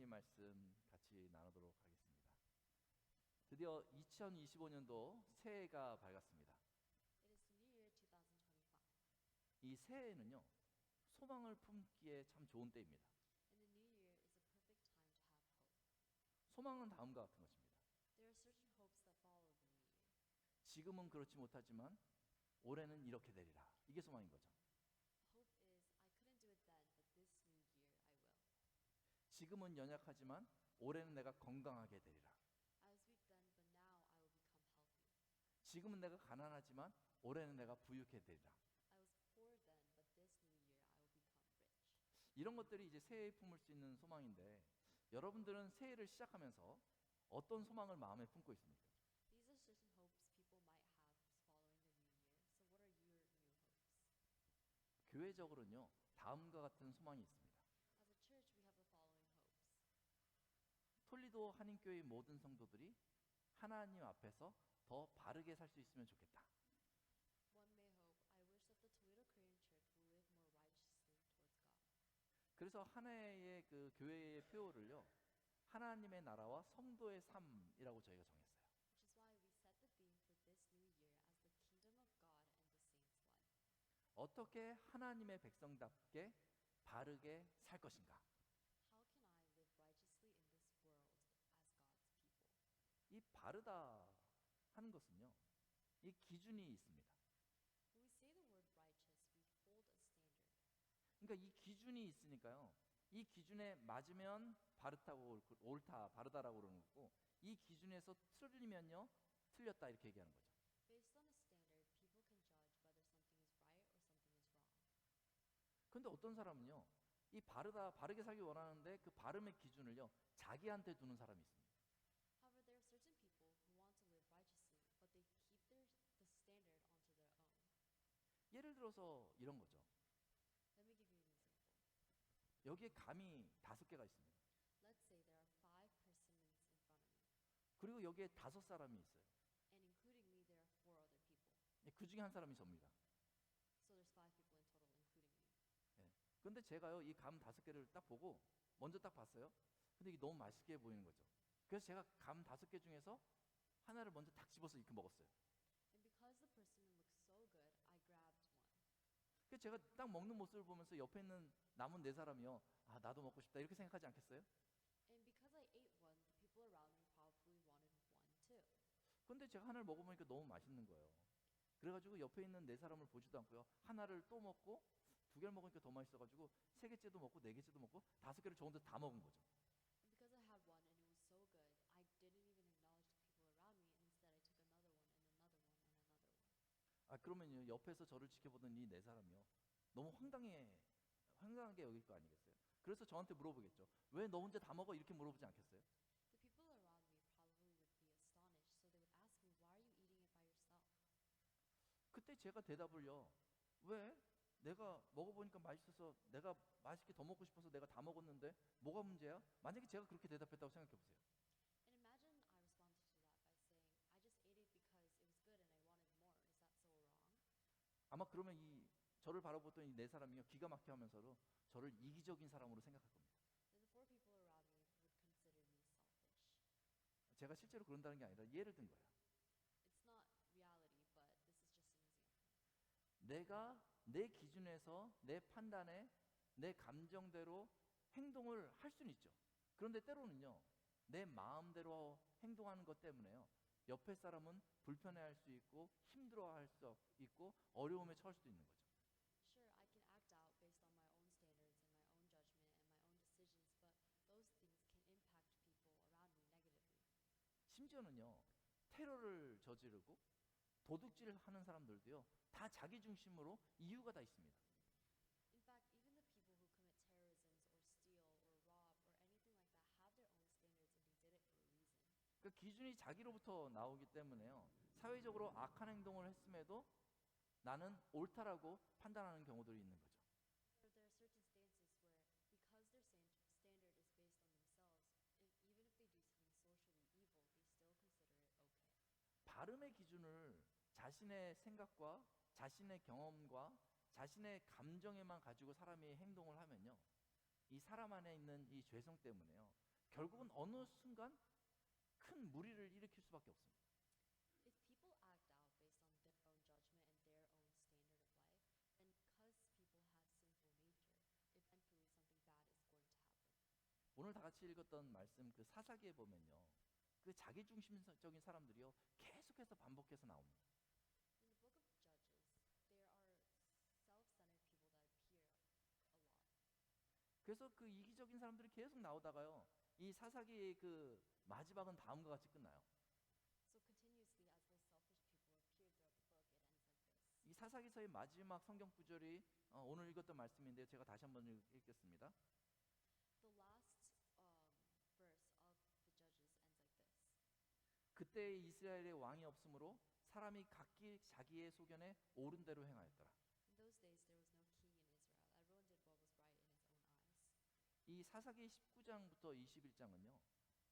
하나님 말씀 같이 나누도록 하겠습니다. 드디어 2025년도 새해가 밝았습니다. It is the new year 2025. 이 새해는요, 소망을 품기에 참 좋은 때입니다. And the new year is a perfect time to have hope. 소망은 다음과 같은 것입니다. There are certain hopes that follow the new year. 지금은 그렇지 못하지만 올해는 이렇게 되리라. 이게 소망인 거죠. Hope is, I couldn't do it then, but this new year I will. 지금은 연약하지만 올해는 내가 건강하게 되리라. I was weak then, but now I will become healthy. 지금은 내가 가난하지만 올해는 내가 부유하게 되리라. I was poor then, but this new year I will become rich. 이런 것들이 이제 새해에 품을 수 있는 소망인데, 여러분들은 새해를 시작하면서 어떤 소망을 마음에 품고 있습니까? These are certain hopes people might have following the new year. So what are your new hopes? 교회적으로는요, 다음과 같은 소망이 있습니다. As a church, we have the following hopes. 톨리도 한인교회 모든 성도들이 하나님 앞에서 더 바르게 살 수 있으면 좋겠다. One may hope, I wish that the Toledo Korean Church will live more righteously towards God. 그래서 한 해의 그 교회의 표어를요, 하나님의 나라와 성도의 삶이라고 저희가 정했어요. Which is why we set the theme for this new year as the kingdom of God and the saints' life. 어떻게 하나님의 백성답게 바르게 살 것인가? How can I live righteously in this world as God's people? 이 바르다 하는 것은요, 이 기준이 있습니다. When we say the word righteous, we hold a standard. 그러니까 이 기준이 있으니까요, 이 기준에 맞으면 바르다고 옳다, 바르다라고 그러는 거고, 이 기준에서 틀리면요, 틀렸다 이렇게 얘기하는 거죠. Based on a standard, people can judge whether something is right or something is wrong. 그런데 어떤 사람은요, 이 바르게 살기 원하는데 그 바름의 기준을요, 자기한테 두는 사람이 있습니다. However, there are certain people who want to live righteously, but they keep the standard onto their own. 예를 들어서 이런 거죠. Let me give you an example. 여기에 감이 5개가 있습니다. Let's say there are 5 persimmons in front of me, 그리고 여기에 5사람이 있어요. and including me, there are 4 other people. 그 중에 한 사람이 접니다. So there's 5 people in total, including me. 그런데 제가요, 이 감 5개를 딱 보고 먼저 딱 봤어요. 근데 이게 너무 맛있게 보이는 거죠. 그래서 제가 감 5개 중에서 하나를 먼저 딱 집어서 이렇게 먹었어요. And because the persimmon looks so good, I grabbed one. 그래서 제가 딱 먹는 모습을 보면서 옆에 있는 남은 4사람이요, 아, 나도 먹고 싶다 이렇게 생각하지 않겠어요? And because I ate one, the people around me probably wanted one too. 근데 제가 하나를 먹어보니까 너무 맛있는 거예요. 그래가지고 옆에 있는 4사람을 보지도 않고요, 하나를 또 먹고 2개를 먹으니까 더 맛있어가지고 3개째도 먹고 4개째도 먹고 5개를 저 혼자 다 먹은 거죠. And because I had one and it was so good, I didn't even acknowledge the people around me, and instead I took another one and another one and another one. 아, 그러면요, 옆에서 저를 지켜보던 이 4사람이요, 너무 황당하게 여길 거 아니겠어요? 그래서 저한테 물어보겠죠. 왜 너 혼자 다 먹어? 이렇게 물어보지 않겠어요? The people around me probably would be astonished, so they would ask me, why are you eating it by yourself? 그때 제가 대답을요, 왜? 내가 먹어보니까 맛있어서 내가 맛있게 더 먹고 싶어서 내가 다 먹었는데 뭐가 문제야? 만약에 제가 그렇게 대답했다고 생각해 보세요. And imagine I responded to that by saying, I just ate it because it was good and I wanted more. Is that so wrong? 아마 그러면 저를 바라보던 이 4사람이요, 기가 막혀 하면서도 저를 이기적인 사람으로 생각할 겁니다. Then the 4 people around me would consider me selfish. 제가 실제로 그런다는 게 아니라 예를 든 거예요. It's not reality, but this is just an example. 내가 내 기준에서 내 판단에 내 감정대로 행동을 할 수는 있죠. 그런데 때로는요, 내 마음대로 행동하는 것 때문에요, 옆에 사람은 불편해할 수 있고 힘들어할 수 있고 어려움에 처할 수도 있는 거죠. Sure, I can act out based on my own standards and my own judgment and my own decisions, but those things can impact people around me negatively. 심지어는요, 테러를 저지르고 도둑질하는 사람들도요, 다 자기 중심으로 이유가 다 있습니다. In fact, even the people who commit terrorisms or steal or rob or anything like that have their own standards and they did it for a reason. 그 기준이 자기로부터 나오기 때문에요, 사회적으로 악한 행동을 했음에도 나는 옳다라고 판단하는 경우들이 있는 거죠. So there are certain stances where, because their standard is based on themselves, even if they do something socially evil, they still consider it okay. 바름의 기준을 자신의 생각과 자신의 경험과 자신의 감정에만 가지고 사람이 행동을 하면요, 이 사람 안에 있는 이 죄성 때문에요, 결국은 어느 순간 큰 무리를 일으킬 수밖에 없습니다. If people act out based on their own judgment and their own standard of life, then because people have sinful nature, eventually something bad is going to happen. 오늘 다 같이 읽었던 말씀 그 사사기에 보면요, 그 자기 중심적인 사람들이요 계속해서 반복해서 나옵니다. In the book of Judges, there are self-centered people that appear a lot. 그래서 그 이기적인 사람들이 계속 나오다가요, 이 사사기의 그 마지막은 다음과 같이 끝나요. So continuously, as those selfish people appear throughout the book, it ends like this. 이 사사기서의 마지막 성경 구절이 오늘 읽었던 말씀인데요, 제가 다시 한번 읽겠습니다. The last verse of the Judges ends like this. 그때 이스라엘의 왕이 없으므로 사람이 각기 자기의 소견에 옳은 대로 행하였더라. In those days, there was no king in Israel. Everyone did what was right in his own eyes. 이 사사기 19장부터 21장은요,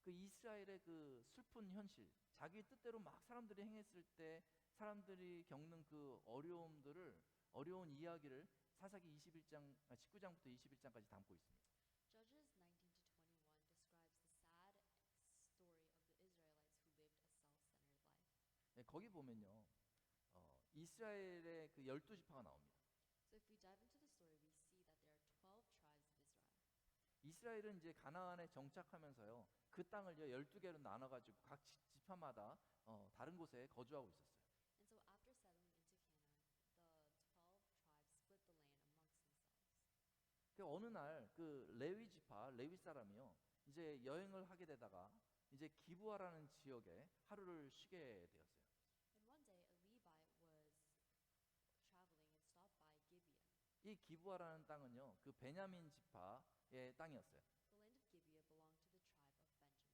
그 이스라엘의 그 슬픈 현실, 자기 뜻대로 막 사람들이 행했을 때 사람들이 겪는 그 어려운 이야기를 사사기 19장부터 21장까지 담고 있습니다. Judges 19 to 21 describes the sad story of the Israelites who lived a self-centered life. 네, 거기 보면요, 이스라엘의 그 12지파가 나옵니다. So if we dive into the story, we see that there are 12 tribes of Israel. 이스라엘은 이제 가나안에 정착하면서요, 그 땅을요 12개로 나눠가지고 각 지파마다 다른 곳에 거주하고 있었어요. And so after settling into Canaan, the 12 tribes split the land amongst themselves. 그 어느 날 그 레위 지파, 레위 사람이요, 이제 여행을 하게 되다가 이제 기브아라는 지역에 하루를 쉬게 되었어요. And one day, a Levite was traveling and stopped by Gibeah. 이 기브아라는 땅은요, 그 베냐민 지파의 땅이었어요. The land of Gibeah belonged to the tribe of Benjamin.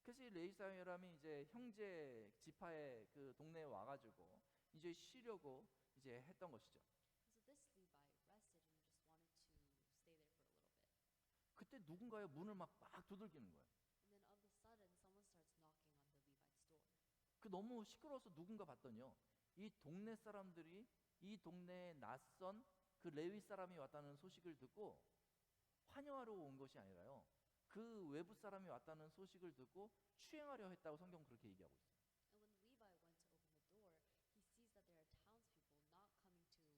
그래서 이 레위 사람이 이제 형제 지파의 그 동네에 와가지고 이제 쉬려고 이제 했던 것이죠. And so this Levite rested and just wanted to stay there for a little bit. 그때 누군가요 문을 막 두들기는 거예요. And then all of a sudden, someone starts knocking on the Levite's door. 그 너무 시끄러워서 누군가 봤더니요, 이 동네 사람들이 이 동네에 낯선 그 레위 사람이 왔다는 소식을 듣고 환영하러 온 것이 아니라요, 그 외부 사람이 왔다는 소식을 듣고 추행하려 했다고 성경은 그렇게 얘기하고 있어요. And when the Levite went to open the door, he sees that there are townspeople not coming to welcome him.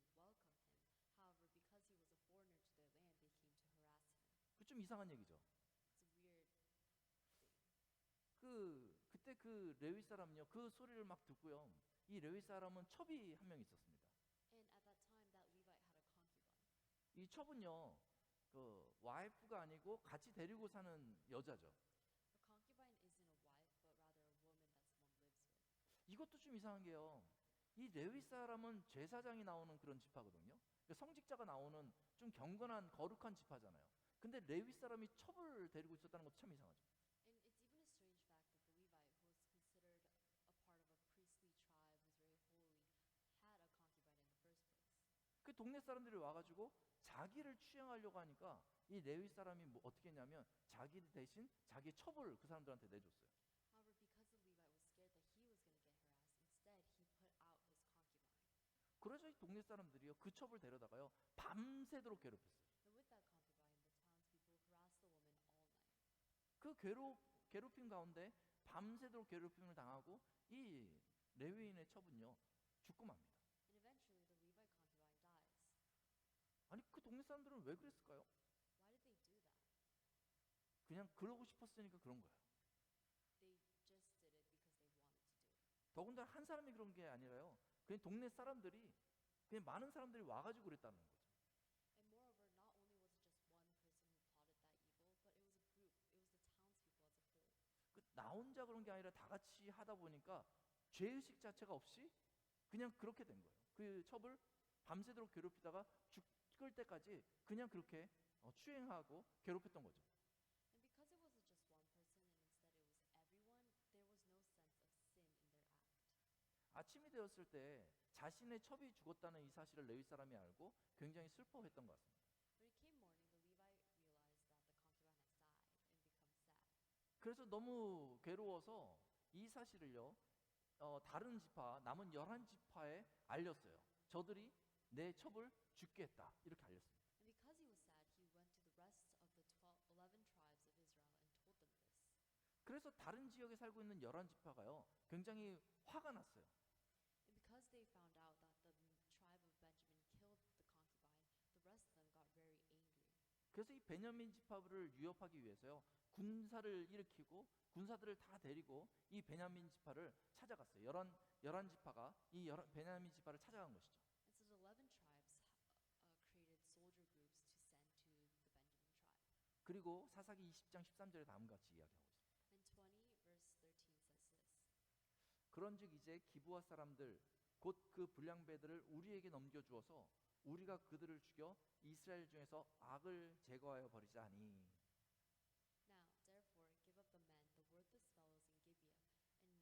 However, because he was a foreigner to their land, they came to harass him. 그 좀 이상한 얘기죠. It's a weird thing. 그때 그 레위 사람은요, 그 소리를 막 듣고요, 이 레위 사람은 첩이 한 명 있었습니다. And at that time, that Levite had a concubine. 이 첩은요, 그 와이프가 아니고 같이 데리고 사는 여자죠. A concubine isn't a wife, but rather a woman that someone lives with. 이것도 좀 이상한 게요, 이 레위 사람은 제사장이 나오는 그런 지파거든요. 그러니까 성직자가 나오는 좀 경건한 거룩한 지파잖아요. 근데 레위 사람이 첩을 데리고 있었다는 것도 참 이상하죠. And it's even a strange fact that the Levite, who was considered a part of a priestly tribe, who's very holy, had a concubine in the first place. 그 동네 사람들이 와가지고 자기를 추행하려고 하니까 이 레위 사람이 뭐 어떻게 했냐면 자기 대신 자기 첩을 그 사람들한테 내줬어요. However, because the Levite was scared that he was going to get harassed, instead he put out his concubine. 그래서 이 동네 사람들이요, 그 첩을 데려다가요 밤새도록 괴롭혔어요. And with that concubine, the townspeople harassed the woman all night. 그 괴롭힘 가운데 밤새도록 괴롭힘을 당하고 이 레위인의 첩은요 죽고 맙니다. And eventually, the Levite concubine dies. 아니 그 동네 사람들은 왜 그랬을까요? Why did they do that? 그냥 그러고 싶었으니까 그런 거예요. They just did it because they wanted to do it. 더군다나 한 사람이 그런 게 아니라요, 그냥 동네 사람들이, 그냥 많은 사람들이 와가지고 그랬다는 거죠. And moreover, not only was it just one person who plotted that evil, but it was a group. It was the townspeople as a whole. 나 혼자 그런 게 아니라 다 같이 하다 보니까 죄의식 자체가 없이 그냥 그렇게 된 거예요. 그 첩을 밤새도록 괴롭히다가 죽을 때까지 그냥 그렇게 추행하고 괴롭혔던 거죠. And because it wasn't just one person and instead it was everyone, there was no sense of sin in their act. 아침이 되었을 때 자신의 첩이 죽었다는 이 사실을 레위 사람이 알고 굉장히 슬퍼했던 것 같습니다. When it came morning, the Levite realized that the concubine has died and become sad. 그래서 너무 괴로워서 이 사실을요, 다른 지파, 남은 11지파에 알렸어요. 저들이 내 첩을 죽게 했다, 이렇게 알렸습니다. And because he was sad, he went to the rest of the 11 tribes of Israel and told them this. 그래서 다른 지역에 살고 있는 11지파가요 굉장히 화가 났어요. And because they found out that the tribe of Benjamin killed the concubine, the rest of them got very angry. 그래서 이 베냐민 지파를 유협하기 위해서요 군사를 일으키고 군사들을 다 데리고 이 베냐민 지파를 찾아갔어요. 11지파가 이 베냐민 지파를 찾아간 것이죠. And so the 11 tribes created soldier groups to send to the Benjamin tribe. 그리고 사사기 20장 13절에 다음과 같이 이야기하고 있습니다. And 20 verse 13 says this. 그런즉 이제 기브아 사람들 곧 그 불량배들을 우리에게 넘겨주어서 우리가 그들을 죽여 이스라엘 중에서 악을 제거하여 버리자 하니. Now, therefore, give up the men, the worthless fellows in Gibeah, and we may put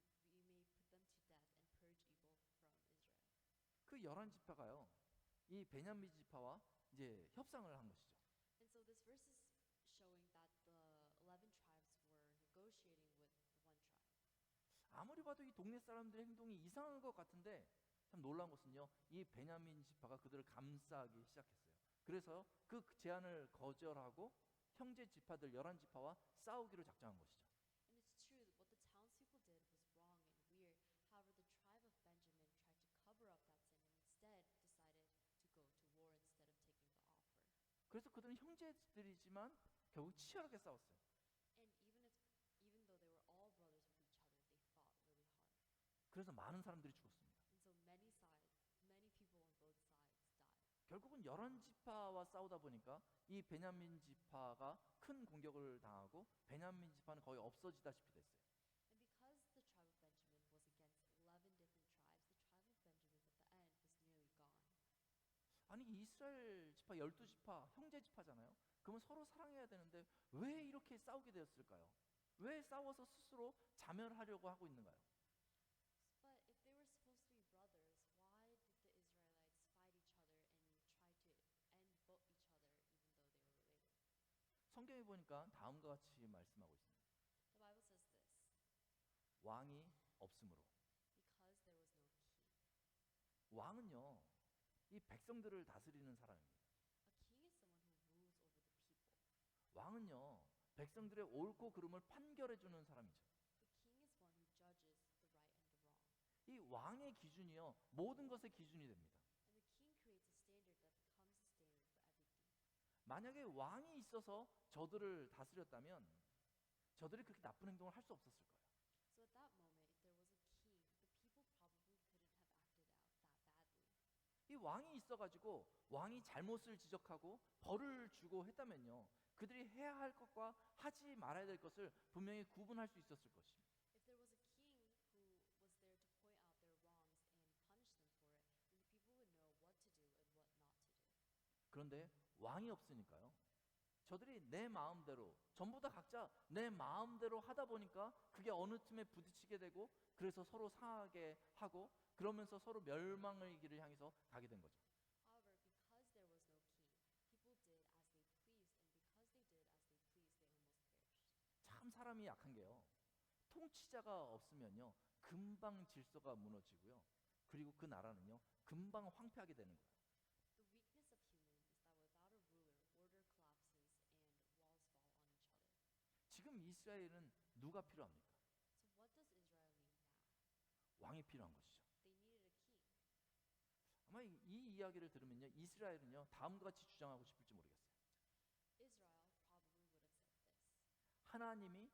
them to death and purge evil from Israel. 그 11지파가요 이 베냐민 지파와 이제 협상을 한 것이죠. And so this verse is showing that the 11 tribes were negotiating with one tribe. 아무리 봐도 이 동네 사람들의 행동이 이상한 것 같은데 참 놀라운 것은요 이 베냐민 지파가 그들을 감싸기 시작했어요. 그래서 그 제안을 거절하고 형제 지파들 11지파와 싸우기로 작정한 것이죠. And it's true that what the townspeople did was wrong and weird. However, the tribe of Benjamin tried to cover up that sin and instead decided to go to war instead of taking the offer. 그래서 그들은 형제들이지만 결국 치열하게 싸웠어요. And even though they were all brothers with each other, they fought really hard. 그래서 많은 사람들이 죽었습니다. And so many people on both sides died. 결국은 11지파와 싸우다 보니까 이 베냐민 지파가 큰 공격을 당하고 베냐민 지파는 거의 없어지다시피 됐어요. And because the tribe of Benjamin was against 11 different tribes, the tribe of Benjamin at the end was nearly gone. 아니 이스라엘 지파 12지파 형제 지파잖아요. 그러면 서로 사랑해야 되는데 왜 이렇게 싸우게 되었을까요? 왜 싸워서 스스로 자멸하려고 하고 있는가요? But if they were supposed to be brothers, why did the Israelites fight each other and try to end both each other even though they were related? 성경에 보니까 다음과 같이 말씀하고 있습니다. The Bible says this, 왕이 없으므로. because there was no king. 왕은요 이 백성들을 다스리는 사람입니다. A king is someone who rules over the people. 왕은요 백성들의 옳고 그름을 판결해 주는 사람이죠. The king is one who judges the right and the wrong. 이 왕의 기준이요 모든 것의 기준이 됩니다. And the king creates a standard that becomes a standard for everything. 만약에 왕이 있어서 저들을 다스렸다면 저들이 그렇게 나쁜 행동을 할 수 없었을 거예요. So at that moment, if there was a king, the people probably couldn't have acted out that badly. 이 왕이 있어가지고 왕이 잘못을 지적하고 벌을 주고 했다면요 그들이 해야 할 것과 하지 말아야 될 것을 분명히 구분할 수 있었을 것입니다. If there was a king who was there to point out their wrongs and punish them for it, then the people would know what to do and what not to do. 그런데 왕이 없으니까요 저들이 내 마음대로 전부 다 각자 내 마음대로 하다 보니까 그게 어느 틈에 부딪히게 되고 그래서 서로 상하게 하고 그러면서 서로 멸망의 길을 향해서 가게 된 거죠. However, because there was no king, people did as they pleased, and because they did as they pleased, they almost perished. 참 사람이 약한 게요 통치자가 없으면요 금방 질서가 무너지고요 그리고 그 나라는요 금방 황폐하게 되는 거예요. The weakness of humans is that without a ruler, order collapses and walls fall on each other. 지금 이스라엘은 누가 필요합니까? So what does Israel need now? 왕이 필요한 것이죠. They needed a king. 아마 이 이야기를 들으면요 이스라엘은요 다음과 같이 주장하고 싶을지 모르겠어요. Israel probably would have said this. 하나님이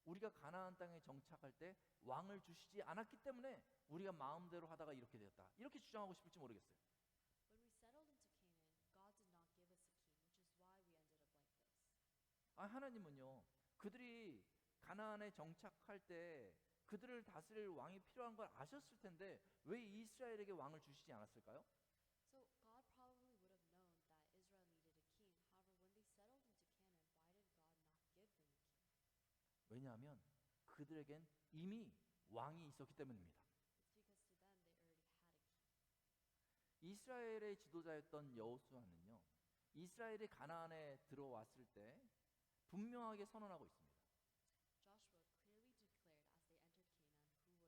우리가 가나안 땅에 정착할 때 왕을 주시지 않았기 때문에 우리가 마음대로 하다가 이렇게 되었다. 이렇게 주장하고 싶을지 모르겠어요. When we settled into Canaan, God did not give us a king, which is why we ended up like this. 하나님은요 그들이 가나안에 정착할 때 그들을 다스릴 왕이 필요한 걸 아셨을 텐데 왜 이스라엘에게 왕을 주시지 않았을까요? So God probably would have known that Israel needed a king. However, when they settled into Canaan, why did God not give them a king? 왜냐하면 그들에겐 이미 왕이 있었기 때문입니다. It's because to them they already had a king. 이스라엘의 지도자였던 여호수아는요 이스라엘이 가나안에 들어왔을 때 분명하게 선언하고 있습니다. Joshua clearly declared as they entered Canaan who was their king.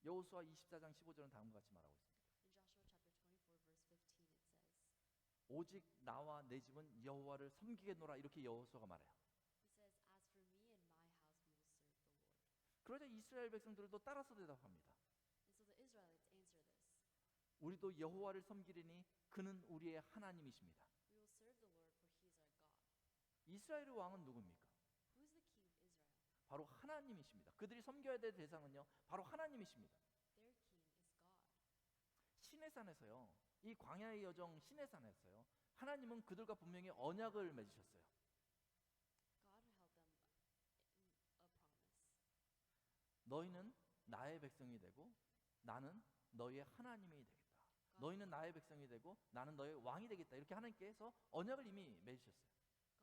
여호수아 24장 15절은 다음과 같이 말하고 있습니다. In Joshua chapter 24 verse 15 it says, 오직 나와 내 집은 여호와를 섬기겠노라 이렇게 여호수아가 말해요. He says, as for me and my house we will serve the 그러자 이스라엘 백성들도 따라서 대답합니다. And so the Israelites answer this. 우리도 여호와를 섬기리니 그는 우리의 하나님이십니다. We will serve the Lord for he is our God. 이스라엘의 왕은 누굽니까? Who is the king of Israel? 바로 하나님이십니다. 그들이 섬겨야 될 대상은요, 바로 하나님이십니다. Their king is God. 시내산에서요, 이 광야의 여정 시내산에서요, 하나님은 그들과 분명히 언약을 맺으셨어요. God held them in a promise. 너희는 나의 백성이 되고 나는 너희의 하나님이 되겠다. 너희는 나의 백성이 되고 나는 너의 왕이 되겠다. 이렇게 하나님께서 언약을 이미 맺으셨어요.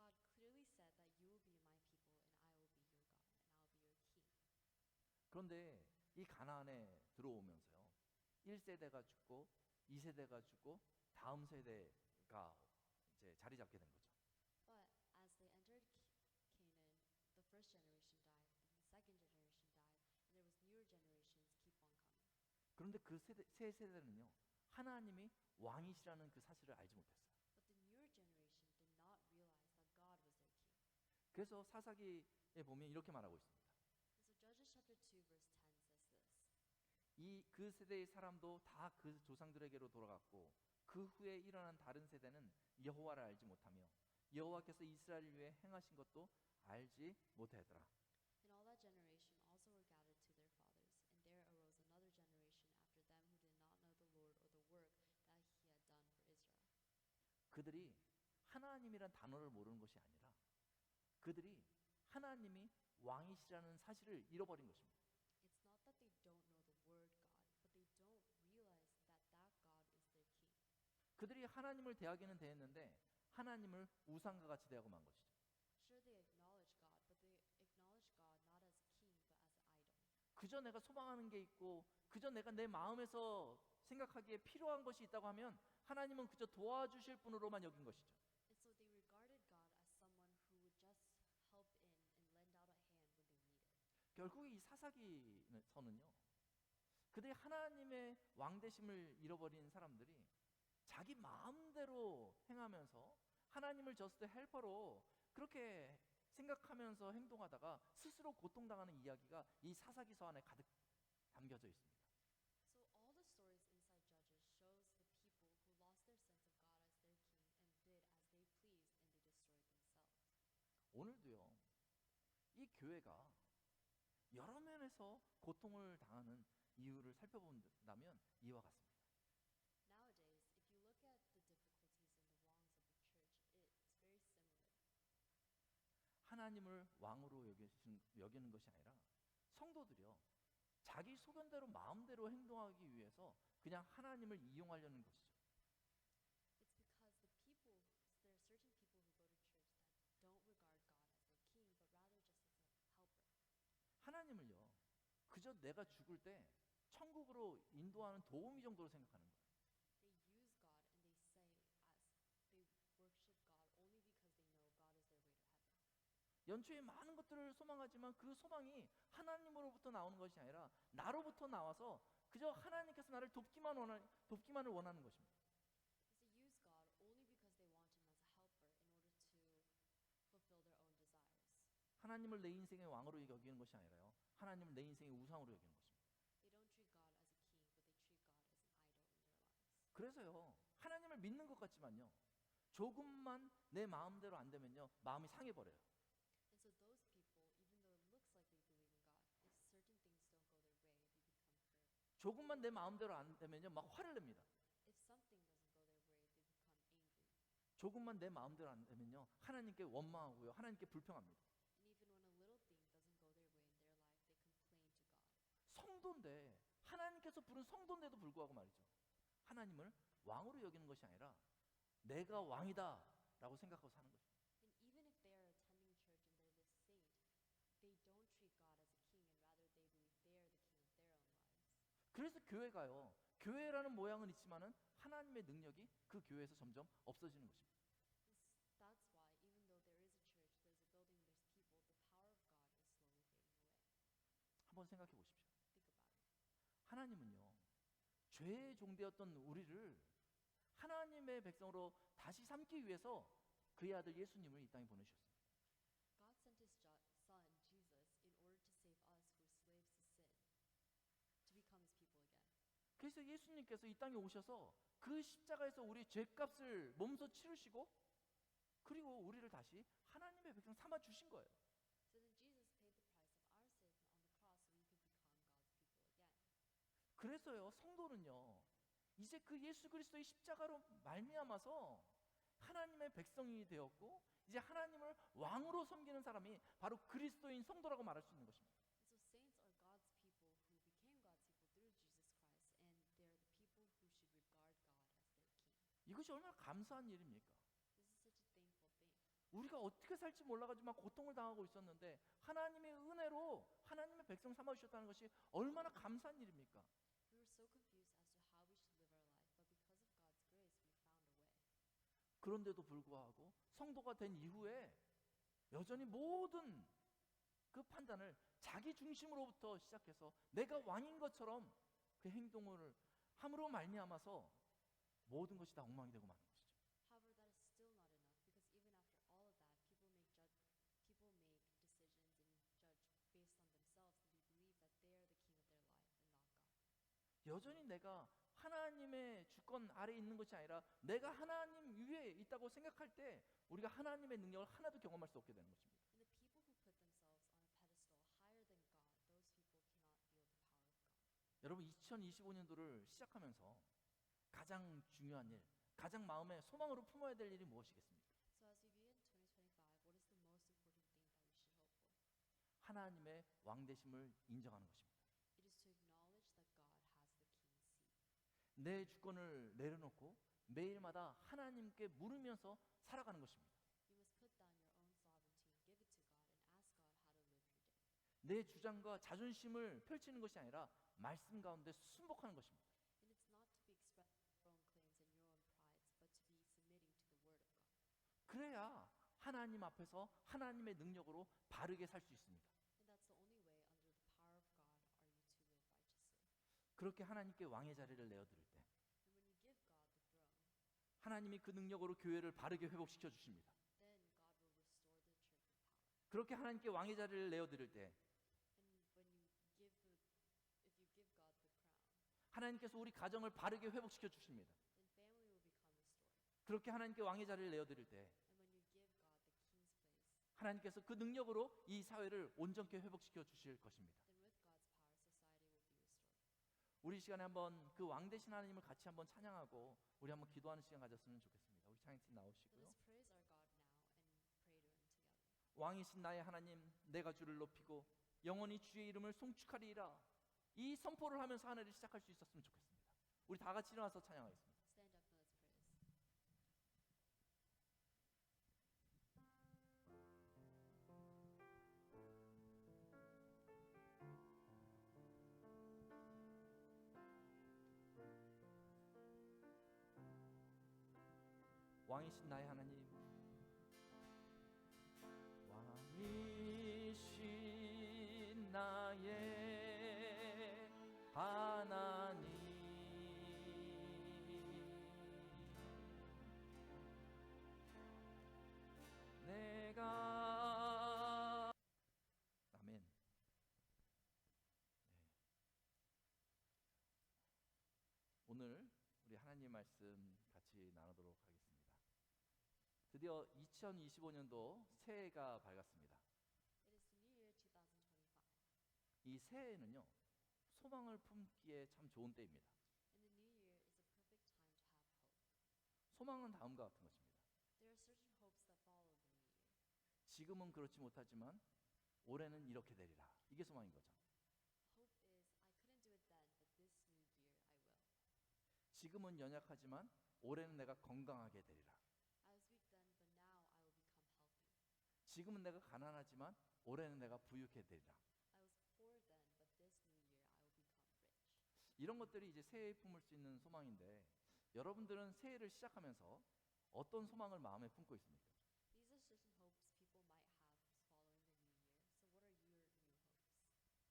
God clearly said that you will be my people and I will be your God and I will be your king. 그런데 이 가나안에 들어오면서요, 1세대가 죽고 2세대가 죽고 다음 세대가 이제 자리 잡게 된 거죠. But as they entered Canaan, the first generation died, then the second generation died, and there was newer generations keep on coming. 그런데 그 세 세대는요, 하나님이 왕이시라는 그 사실을 알지 못했어요. But the newer generation did not realize that God was their king. 그래서 사사기에 보면 이렇게 말하고 있습니다. And so Judges chapter 2 verse 10 says this. 그 세대의 사람도 다 그 조상들에게로 돌아갔고 그 후에 일어난 다른 세대는 여호와를 알지 못하며 여호와께서 이스라엘 위에 행하신 것도 알지 못하더라. And all that generation also were gathered to their fathers, and there arose another generation after them who did not know the Lord or the work that he had done for Israel. 그들이 하나님이란 단어를 모르는 것이 아니라 그들이 하나님이 왕이시라는 사실을 잃어버린 것입니다. It's not that they don't know the word God, but they don't realize that that God is their king. 그들이 하나님을 대하기는 대했는데 하나님을 우상과 같이 대하고 만 것이죠. Sure, they acknowledge God, but they acknowledge God not as king, but as an idol. 그저 내가 소망하는 게 있고 그저 내가 내 마음에서 생각하기에 필요한 것이 있다고 하면 하나님은 그저 도와주실 분으로만 여긴 것이죠. And so they regarded God as someone who would just help in and lend out a hand when they needed. 결국 이 사사기서는요, 그들이 하나님의 왕되심을 잃어버린 사람들이 자기 마음대로 행하면서 하나님을 저스트 헬퍼로 그렇게 생각하면서 행동하다가 스스로 고통당하는 이야기가 이 사사기서 안에 가득 담겨져 있습니다. So all the stories inside Judges shows the people who lost their sense of God as their king and did as they pleased and they destroyed themselves. 오늘도요, 이 교회가 여러 면에서 고통을 당하는 이유를 살펴본다면 이와 같습니다. Nowadays, if you look at the difficulties and the wrongs of the church, it's very similar. 하나님을 왕으로 여기는 것이 아니라 성도들이요, 자기 소견대로 마음대로 행동하기 위해서 그냥 하나님을 이용하려는 것이죠. It's because the people, there are certain people who go to church that don't regard God as their king, but rather just as a helper. 하나님을요, 그저 내가 죽을 때 천국으로 인도하는 도우미 정도로 생각하는 거예요. They use God and they say as they worship God only because they know God is their way to heaven. 연초에 많은 것들을 소망하지만 그 소망이 하나님으로부터 나오는 것이 아니라 나로부터 나와서 그저 하나님께서 나를 돕기만을 원하는 것입니다. So they use God only because they want Him as a helper in order to fulfill their own desires. 하나님을 내 인생의 왕으로 여기는 것이 아니라요, 하나님을 내 인생의 우상으로 여기는 것입니다. They don't treat God as a king, but they treat God as an idol in their lives. 그래서요, 하나님을 믿는 것 같지만요, 조금만 내 마음대로 안 되면요, 마음이 상해버려요. And so those people, even though it looks like they believe in God, if certain things don't go their way, they become hurt. 조금만 내 마음대로 안 되면요, 막 화를 냅니다. If something doesn't go their way, they become angry. 조금만 내 마음대로 안 되면요, 하나님께 원망하고요, 하나님께 불평합니다. And even when a little thing doesn't go their way in their life, they complain to God. 성도인데, 하나님께서 부른 성도인데도 불구하고 말이죠, 하나님을 왕으로 여기는 것이 아니라 내가 왕이다 라고 생각하고 사는 것입니다. And even if they are attending church and they're the saint, they don't treat God as a king, and rather they believe they are the king of their own lives. 그래서 교회가요, 교회라는 모양은 있지만은 하나님의 능력이 그 교회에서 점점 없어지는 것입니다. That's why, even though there is a church, there's a building, there's people, the power of God is slowly fading away. 한번 생각해 보십시오. Think about it. 하나님은요, 죄의 종되었던 우리를 하나님의 백성으로 다시 삼기 위해서 그의 아들 예수님을 이 땅에 보내주셨습니다. God sent His son, Jesus, in order to save us who are slaves 그래서 예수님께서 이 땅에 오셔서 그 십자가에서 우리 죄값을 몸소 치르시고 그리고 우리를 다시 하나님의 백성 삼아 주신 거예요. So then Jesus paid the price of our sin on the cross so we could become God's people again. 그래서요, 성도는요, 이제 그 예수 그리스도의 십자가로 말미암아서 하나님의 백성이 되었고 이제 하나님을 왕으로 섬기는 사람이 바로 그리스도인 성도라고 말할 수 있는 것입니다. And so saints are God's people who became God's people through Jesus Christ, and they're the people who should regard God as their king. 이것이 얼마나 감사한 일입니까? This is such a thankful thing. 우리가 어떻게 살지 몰라가지고 막 고통을 당하고 있었는데 하나님의 은혜로 하나님의 백성 삼아주셨다는 것이 얼마나 감사한 일입니까? We were so confused as to how we should live our life, but because of God's grace, we found a way. 그런데도 불구하고 성도가 된 이후에 여전히 모든 그 판단을 자기 중심으로부터 시작해서 내가 왕인 것처럼 그 행동을 함으로 말미암아서 모든 것이 다 엉망이 되고 마는 것이죠. However, that is still not enough because even after all of that, people make decisions and judge based on themselves, and they believe that they are the king of their life and not God. 여전히 내가 하나님의 주권 아래에 있는 것이 아니라 내가 하나님 위에 있다고 생각할 때 우리가 하나님의 능력을 하나도 경험할 수 없게 되는 것입니다. And the people who put themselves on a pedestal higher than God, those people cannot feel the power of God. 여러분 2025년도를 시작하면서 가장 중요한 일, 가장 마음에 소망으로 품어야 될 일이 무엇이겠습니까? So as we begin 2025, what is the most important thing that we should hope for? 하나님의 왕되심을 인정하는 것입니다. It is to acknowledge that God has the king's seat. 내 주권을 내려놓고 매일마다 하나님께 물으면서 살아가는 것입니다. You must put down your own sovereignty and give it to God and ask God how to live your day. 내 주장과 자존심을 펼치는 것이 아니라 말씀 가운데 순복하는 것입니다. And it's not to be expressing your own claims and your own prides, but to be submitting to the word of God. 그래야 하나님 앞에서 하나님의 능력으로 바르게 살 수 있습니다. And that's the only way under the power of God are you to live righteously. 그렇게 하나님께 왕의 자리를 내어드릴 때 And when you give God the throne, 하나님이 그 능력으로 교회를 바르게 회복시켜 주십니다. then God will restore the church with power. 그렇게 하나님께 왕의 자리를 내어드릴 때 And if you give God the crown, 하나님께서 우리 가정을 바르게 회복시켜 주십니다. then family will become restored. 그렇게 하나님께 왕의 자리를 내어드릴 때 And when you give God the king's place, 하나님께서 그 능력으로 이 사회를 온전케 회복시켜 주실 것입니다. then with God's power, society will be restored. 우리 이 시간에 한번 그 왕 되신 하나님을 같이 한번 찬양하고 우리 한번 기도하는 시간 가졌으면 좋겠습니다. 우리 찬양팀 So 나오시고요. let's praise our God now and pray to Him together. 왕이신 나의 하나님, 내가 주를 높이고 영원히 주의 이름을 송축하리이다. 이 선포를 하면서 한 해를 시작할 수 있었으면 좋겠습니다. 우리 다 같이 일어나서 찬양하겠습니다. Stand up and let's praise. 왕이신 나의 하나님, 왕이신 나의 하나님, 내가 아멘. 네. 오늘 우리 하나님 말씀 같이 나누도록 하겠습니다. 드디어 2025년도 새해가 밝았습니다. It is the new year 2025. 이 새해는요, 소망을 품기에 참 좋은 때입니다. And the new year is a perfect time to have hope. 소망은 다음과 같은 것입니다. There are certain hopes that follow the new year. 지금은 그렇지 못하지만 올해는 이렇게 되리라. 이게 소망인 거죠. Hope is, I couldn't do it then, but this new year I will. 지금은 연약하지만 올해는 내가 건강하게 되리라. I was weak then, but now I will become healthy. 지금은 내가 가난하지만 올해는 내가 부유하게 되리라. I was poor then, but this new year I will become rich. 이런 것들이 이제 새해에 품을 수 있는 소망인데 여러분들은 새해를 시작하면서 어떤 소망을 마음에 품고 있습니까? These are certain hopes people might have following the new year. So what are your new hopes?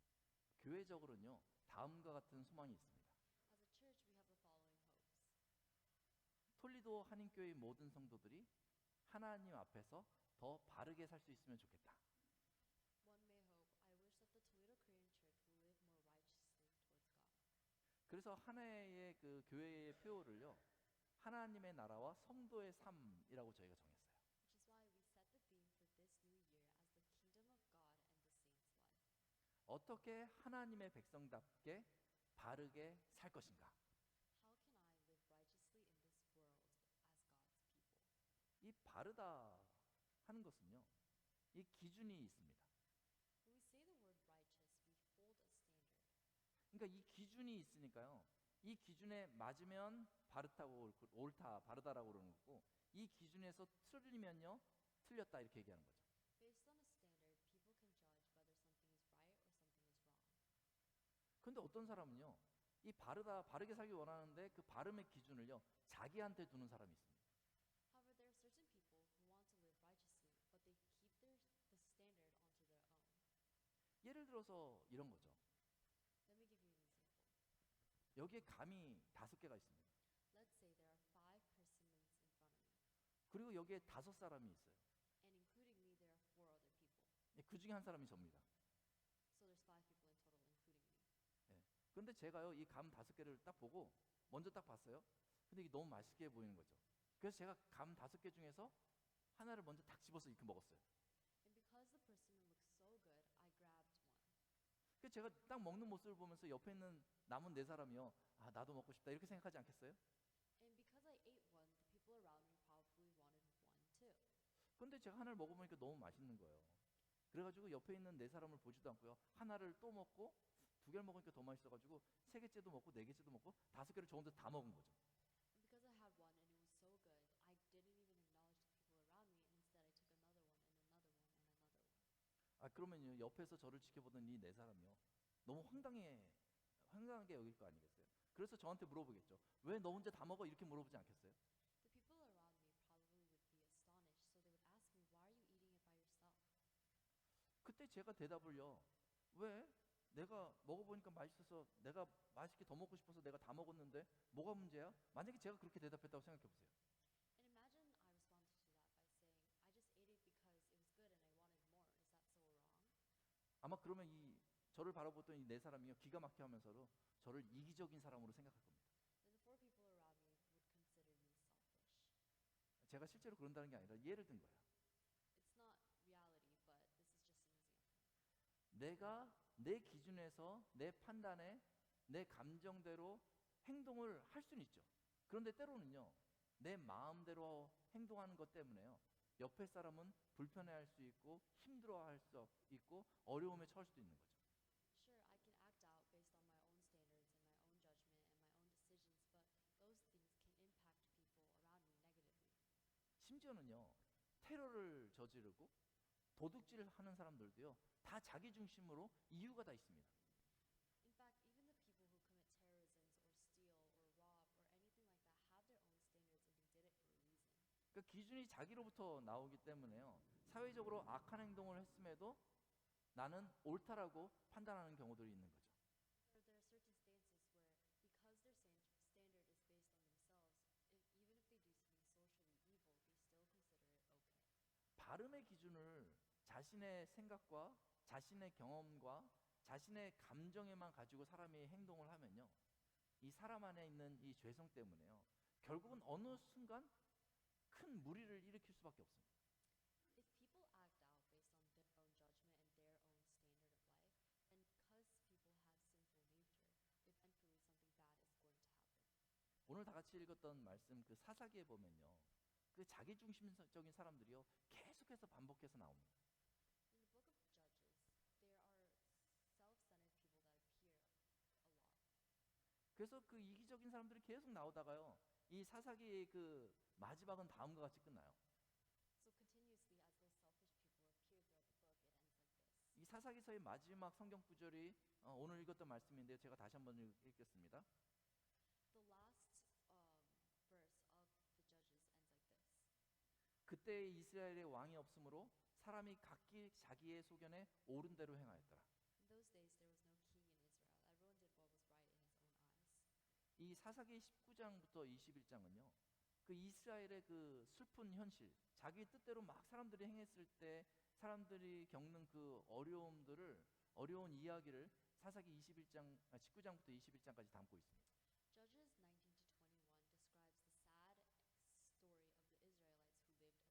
교회적으로는요, 다음과 같은 소망이 있습니다. As a church, we have the following hopes. 톨리도 한인교회의 모든 성도들이 하나님 앞에서 더 바르게 살 수 있으면 좋겠다. One may hope, I wish that the Toledo Korean Church will live more righteously towards God. 그래서 한 해의 그 교회의 표어를요, 하나님의 나라와 성도의 삶이라고 저희가 정했어요. Which is why we set the theme for this new year as the kingdom of God and the saints' life. 어떻게 하나님의 백성답게 바르게 살 것인가? How can I live righteously in this world as God's people? 이 바르다 하는 것은요, 이 기준이 있습니다. When we say the word righteous, we hold a standard. 그러니까 이 기준이 있으니까요, 이 기준에 맞으면 바르다고 옳다, 바르다라고 그러는 거고, 이 기준에서 틀리면요, 틀렸다 이렇게 얘기하는 거죠. Based on a standard, people can judge whether something is right or something is wrong. 근데 어떤 사람은요, 이 바르게 살기 원하는데 그 바름의 기준을요, 자기한테 두는 사람이 있습니다. However, there are certain people who want to live righteously, but they keep the standard onto their own. 예를 들어서 이런 거죠. Let me give you an example. 여기에 감이 5개가 있습니다. Let's say there are 5 persimmons in front of me, 그리고 여기에 5사람이 있어요. and including me, there are 4 other people. 그 중에 한 사람이 접니다. So there's 5 people in total, including me. 근데 제가요, 이 감 5개를 딱 보고 먼저 딱 봤어요. 근데 이게 너무 맛있게 보이는 거죠. 그래서 제가 감 5개 중에서 하나를 먼저 딱 집어서 이렇게 먹었어요. And because the persimmon looks so good, I grabbed one. 그래서 제가 딱 먹는 모습을 보면서 옆에 있는 남은 4사람이요, 아, 나도 먹고 싶다 이렇게 생각하지 않겠어요? And because I ate one, the people around me probably wanted one too. 근데 제가 하나를 먹어보니까 너무 맛있는 거예요. 그래가지고 옆에 있는 4사람을 보지도 않고요, 하나를 또 먹고 2개를 먹으니까 더 맛있어가지고 3개째도 먹고 4개째도 먹고 5개를 저 혼자 다 먹은 거죠. And because I had one and it was so good, I didn't even acknowledge the people around me, and instead I took another one and another one and another one. 아, 그러면요, 옆에서 저를 지켜보던 이 4사람이요, 너무 황당하게 여길 거 아니겠어요? 그래서 저한테 물어보겠죠. 왜 너 혼자 다 먹어? 이렇게 물어보지 않겠어요? The people around me probably would be astonished, so they would ask me, why are you eating it by yourself? 그때 제가 대답을요, 왜? 내가 먹어보니까 맛있어서 내가 맛있게 더 먹고 싶어서 내가 다 먹었는데 뭐가 문제야? 만약에 제가 그렇게 대답했다고 생각해보세요. And imagine I responded to that by saying, I just ate it because it was good and I wanted more. Is that so wrong? 아마 그러면 저를 바라보던 이 4사람이요, 기가 막혀 하면서도 저를 이기적인 사람으로 생각할 겁니다. Then the 4 people around me would consider me selfish. 제가 실제로 그런다는 게 아니라 예를 든 거예요. It's not reality, but this is just an example. 내가 내 기준에서 내 판단에 내 감정대로 행동을 할 수는 있죠. 그런데 때로는요, 내 마음대로 행동하는 것 때문에요, 옆에 사람은 불편해할 수 있고 힘들어할 수 있고 어려움에 처할 수도 있는 거죠. Sure, I can act out based on my own standards and my own judgment and my own decisions, but those things can impact people around me negatively. 심지어는요, 테러를 저지르고 도둑질을 하는 사람들도요, 다 자기 중심으로 이유가 다 있습니다. In fact, even the people who commit terrorisms or steal or rob or anything like that have their own standards and they did it for a reason. 그 기준이 자기로부터 나오기 때문에요, 사회적으로 악한 행동을 했음에도 나는 옳다라고 판단하는 경우들이 있는 거죠. Or there are certain stances where, because their standard is based on themselves, even if they do something socially evil, they still consider it okay. 바름의 기준을 자신의 생각과 자신의 경험과 자신의 감정에만 가지고 사람이 행동을 하면요, 이 사람 안에 있는 이 죄성 때문에요, 결국은 어느 순간 큰 무리를 일으킬 수밖에 없습니다. If people act out based on their own judgment and their own standard of life, then because people have sinful nature, eventually something bad is going to happen. 오늘 다 같이 읽었던 말씀 그 사사기에 보면요, 그 자기 중심적인 사람들이요, 계속해서 반복해서 나옵니다. In the book of Judges, there are self-centered people that appear a lot. 그래서 그 이기적인 사람들이 계속 나오다가요, 이 사사기의 그 마지막은 다음과 같이 끝나요. So continuously, as those selfish people appear throughout the book, it ends like this. 이 사사기서의 마지막 성경 구절이 오늘 읽었던 말씀인데요, 제가 다시 한번 읽겠습니다. The last verse of the Judges ends like this. 그때 이스라엘의 왕이 없으므로 사람이 각기 자기의 소견에 옳은 대로 행하였더라. In those days, there was no king in Israel. Everyone did what was right in his own eyes. 이 사사기 19장부터 21장은요, 그 이스라엘의 그 슬픈 현실, 자기 뜻대로 막 사람들이 행했을 때 사람들이 겪는 그 어려운 이야기를 사사기 19장부터 21장까지 담고 있습니다. Judges 19 to 21 describes the sad story of the Israelites who lived a self-centered life.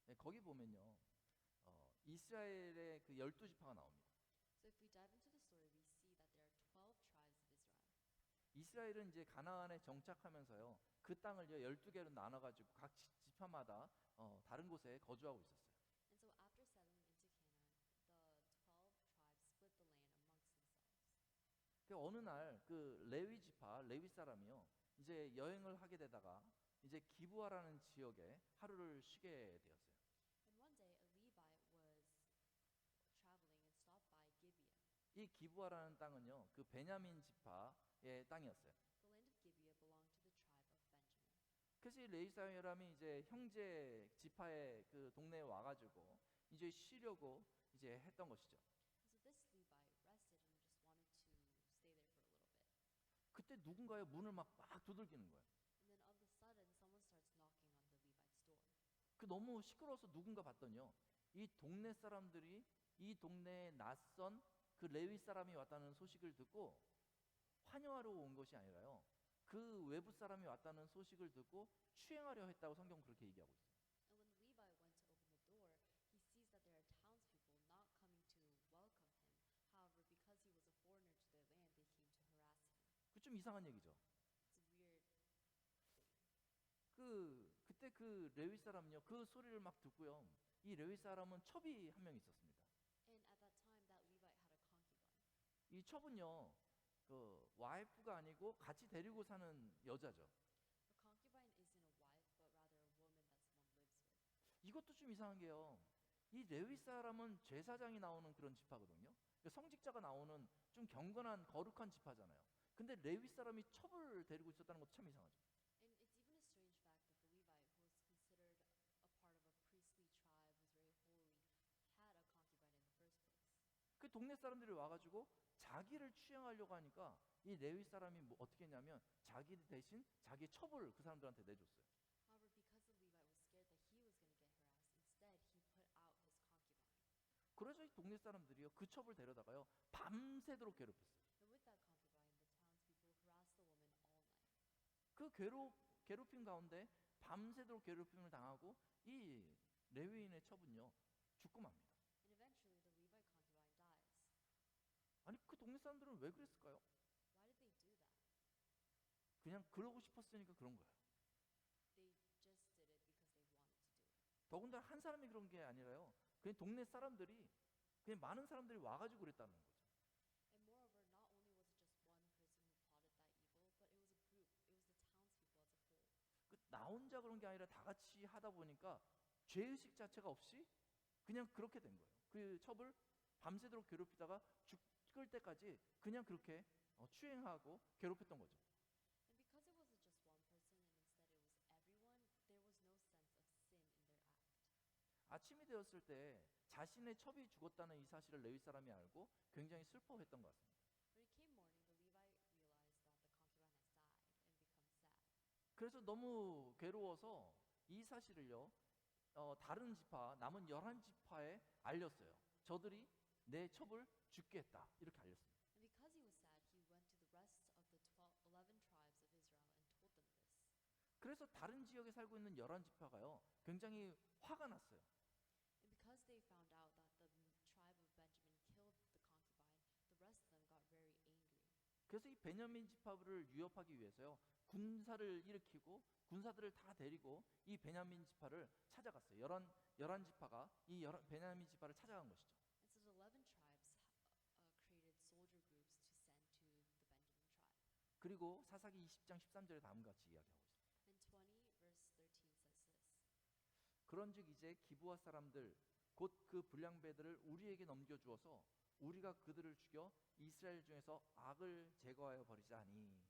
네, 거기 보면요, 이스라엘의 그 12지파가 나옵니다. So if we dive into the story, we see that there are 12 tribes of Israel. 이스라엘은 이제 가나안에 정착하면서요, 그 땅을요 12개로 나눠가지고 각 지파마다 다른 곳에 거주하고 있었어요. And so after settling into Canaan, the 12 tribes split the land amongst themselves. 그 어느 날 그 레위 지파, 레위 사람이요, 이제 여행을 하게 되다가 이제 기브아라는 지역에 하루를 쉬게 되었어요. And one day a Levite was traveling and stopped by Gibeah. 이 기브아라는 땅은요, 그 베냐민 지파의 땅이었어요. The land of Gibeah belonged to the tribe of Benjamin. 그래서 이 레위 사람이 이제 형제 지파의 그 동네에 와가지고 이제 쉬려고 이제 했던 것이죠. And so this Levite rested and just wanted to stay there for a little bit. 그때 누군가의 문을 막 두들기는 거예요. And then all of a sudden someone starts knocking on the Levite's door. 그 너무 시끄러워서 누군가 봤더니요, 이 동네 사람들이 이 동네에 낯선 그 레위 사람이 왔다는 소식을 듣고 환영하러 온 것이 아니라요, 그 외부 사람이 왔다는 소식을 듣고 추행하려 했다고 성경 그렇게 얘기하고 있어요. And when the Levite went to open the door, he sees that there are townspeople not coming to welcome him. However, because he was a foreigner to their land, they came to harass him. 그 좀 이상한 얘기죠. It's a weird thing. 그때 그 레위 사람은요, 그 소리를 막 듣고요, 이 레위 사람은 첩이 한 명 있었습니다. And at that time, that Levite had a concubine. 이 첩은요, 그 와이프가 아니고 같이 데리고 사는 여자죠. A concubine isn't a wife, but rather a woman that someone lives with. 이것도 좀 이상한 게요, 이 레위 사람은 제사장이 나오는 그런 지파거든요. 그러니까 성직자가 나오는 좀 경건한 거룩한 지파잖아요. 근데 레위 사람이 첩을 데리고 있었다는 것도 참 이상하죠. And it's even a strange fact that the Levite, who was considered a part of a priestly tribe, was very holy, had a concubine in the first place. 그 동네 사람들이 와가지고 자기를 추행하려고 하니까 이 레위 사람이 뭐 어떻게 했냐면 자기 대신 자기 첩을 그 사람들한테 내줬어요. However, because the Levite was scared that he was going to get harassed, instead he put out his concubine. 그래서 이 동네 사람들이요, 그 첩을 데려다가요 밤새도록 괴롭혔어요. And with that concubine, the townspeople harassed the woman all night. 그 괴롭힘 가운데 밤새도록 괴롭힘을 당하고 이 레위인의 첩은요 죽고 맙니다. And eventually, the Levite concubine dies. 아니 그 동네 사람들은 왜 그랬을까요? Why did they do that? 그냥 그러고 싶었으니까 그런 거예요. They just did it because they wanted to do it. 더군다나 한 사람이 그런 게 아니라요, 그냥 동네 사람들이, 그냥 많은 사람들이 와가지고 그랬다는 거죠. And moreover, not only was it just one person who plotted that evil, but it was a group. It was the townspeople as a whole. 나 혼자 그런 게 아니라 다 같이 하다 보니까 죄의식 자체가 없이 그냥 그렇게 된 거예요. 그 첩을 밤새도록 괴롭히다가 죽을 때까지 그냥 그렇게 추행하고 괴롭혔던 거죠. And because it wasn't just one person and instead it was everyone, there was no sense of sin in their act. 아침이 되었을 때 자신의 첩이 죽었다는 이 사실을 레위 사람이 알고 굉장히 슬퍼했던 것 같습니다. When it came morning, the Levite realized that the concubine has died and become sad. 그래서 너무 괴로워서 이 사실을요, 다른 지파, 남은 11지파에 알렸어요. 저들이 내 첩을 죽게 했다, 이렇게 알렸습니다. And because he was sad, he went to the rest of the 11 tribes of Israel and told them this. 그래서 다른 지역에 살고 있는 11지파가요 굉장히 화가 났어요. And because they found out that the tribe of Benjamin killed the concubine, the rest of them got very angry. 그래서 이 베냐민 지파를 유협하기 위해서요 군사를 일으키고 군사들을 다 데리고 이 베냐민 지파를 찾아갔어요. 11지파가 이 베냐민 지파를 찾아간 것이죠. And so the 11 tribes created soldier groups to send to the Benjamin tribe. 그리고 사사기 20장 13절에 다음과 같이 이야기하고 있습니다. And 20 verse 13 says this. 그런즉 이제 기브아 사람들 곧 그 불량배들을 우리에게 넘겨주어서 우리가 그들을 죽여 이스라엘 중에서 악을 제거하여 버리자니.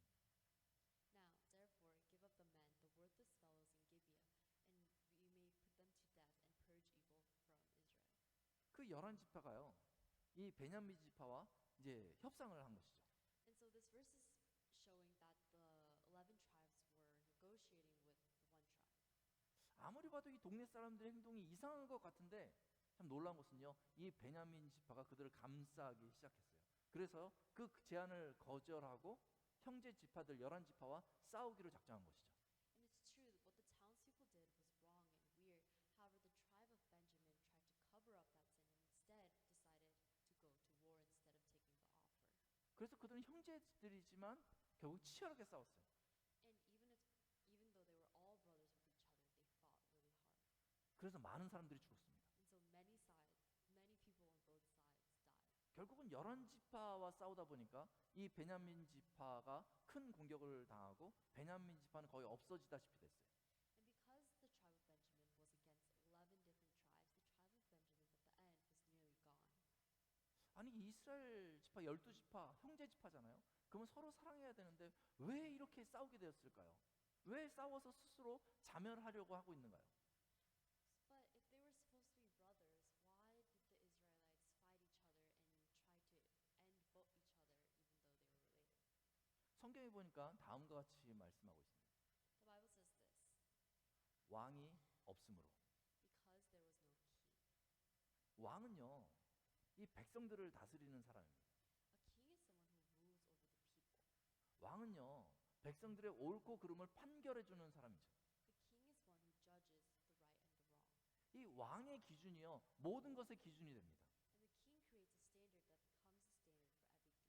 Now, therefore, give up the men, the worthless fellows in Gibeah, and we may put them to death and purge evil from Israel. 그 11지파가요 이 베냐민 지파와 이제 협상을 한 것이죠. And so this verse is showing that the 11 tribes were negotiating with the one tribe. 아무리 봐도 이 동네 사람들의 행동이 이상한 것 같은데 참 놀라운 것은요, 이 베냐민 지파가 그들을 감싸기 시작했어요. 그래서 그 제안을 거절하고 형제 지파들 11지파와 싸우기로 작정한 것이죠. And it's true that what the townspeople did was wrong and weird. However, the tribe of Benjamin tried to cover up that sin and instead decided to go to war instead of taking the offer. 그래서 그들은 형제들이지만 결국 치열하게 싸웠어요. And even though they were all brothers with each other, they fought really hard. 그래서 많은 사람들이 죽었습니다. And so many people on both sides died. 결국은 11지파와 싸우다 보니까 이 베냐민 지파가 큰 공격을 당하고 베냐민 지파는 거의 없어지다시피 됐어요. And because the tribe of Benjamin was against 11 different tribes, the tribe of Benjamin at the end was nearly gone. 아니 이스라엘 지파 12지파 형제 지파잖아요. 그러면 서로 사랑해야 되는데 왜 이렇게 싸우게 되었을까요? 왜 싸워서 스스로 자멸하려고 하고 있는가요? But if they were supposed to be brothers, why did the Israelites fight each other and try to end both each other even though they were related? 성경에 보니까 다음과 같이 말씀하고 있습니다. The Bible says this, 왕이 없으므로. because there was no king. 왕은요 이 백성들을 다스리는 사람입니다. A king is someone who rules over the people. 왕은요 백성들의 옳고 그름을 판결해 주는 사람이죠. The king is one who judges the right and the wrong. 이 왕의 기준이요 모든 것의 기준이 됩니다. And the king creates a standard that becomes a standard for everything.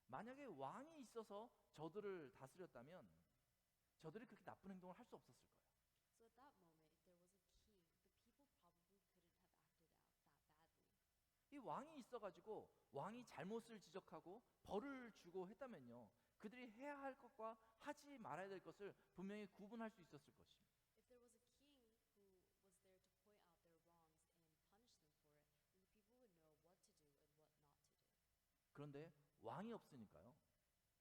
만약에 왕이 있어서 저들을 다스렸다면 저들이 그렇게 나쁜 행동을 할 수 없었을 거예요. So at that moment, if there was a king, the people probably couldn't have acted out that badly. 이 왕이 있어가지고 왕이 잘못을 지적하고 벌을 주고 했다면요 그들이 해야 할 것과 하지 말아야 될 것을 분명히 구분할 수 있었을 것입니다. If there was a king who was there to point out their wrongs and punish them for it, then the people would know what to do and what not to do. 그런데 왕이 없으니까요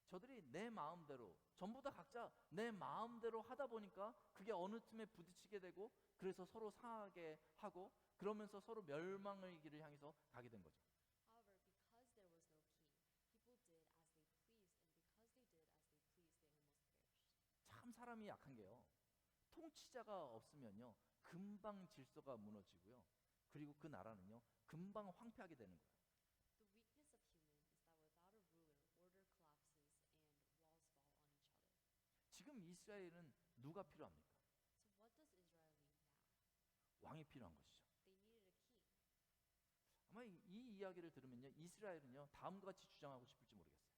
저들이 내 마음대로 전부 다 각자 내 마음대로 하다 보니까 그게 어느 틈에 부딪히게 되고 그래서 서로 상하게 하고 그러면서 서로 멸망의 길을 향해서 가게 된 거죠. However, because there was no king, people did as they pleased, and because they did as they pleased, they almost perished. 참 사람이 약한 게요 통치자가 없으면요 금방 질서가 무너지고요 그리고 그 나라는요 금방 황폐하게 되는 거예요. The weakness of human is that without a ruler, order collapses and walls fall on each other. 지금 이스라엘은 누가 필요합니까? So what does Israel need now? 왕이 필요한 것이죠. They needed a king. 아마 이 이야기를 들으면요 이스라엘은요 다음과 같이 주장하고 싶을지 모르겠어요.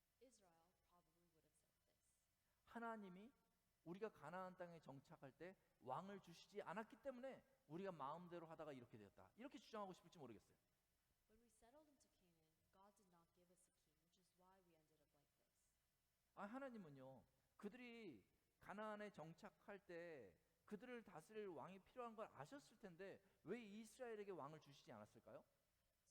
Israel probably would have said this. 하나님이 우리가 가나안 땅에 정착할 때 왕을 주시지 않았기 때문에 우리가 마음대로 하다가 이렇게 되었다. 이렇게 주장하고 싶을지 모르겠어요. When we settled into Canaan, God did not give us a king, which is why we ended up like this. 하나님은요 그들이 가나안에 정착할 때 그들을 다스릴 왕이 필요한 걸 아셨을 텐데 왜 이스라엘에게 왕을 주시지 않았을까요?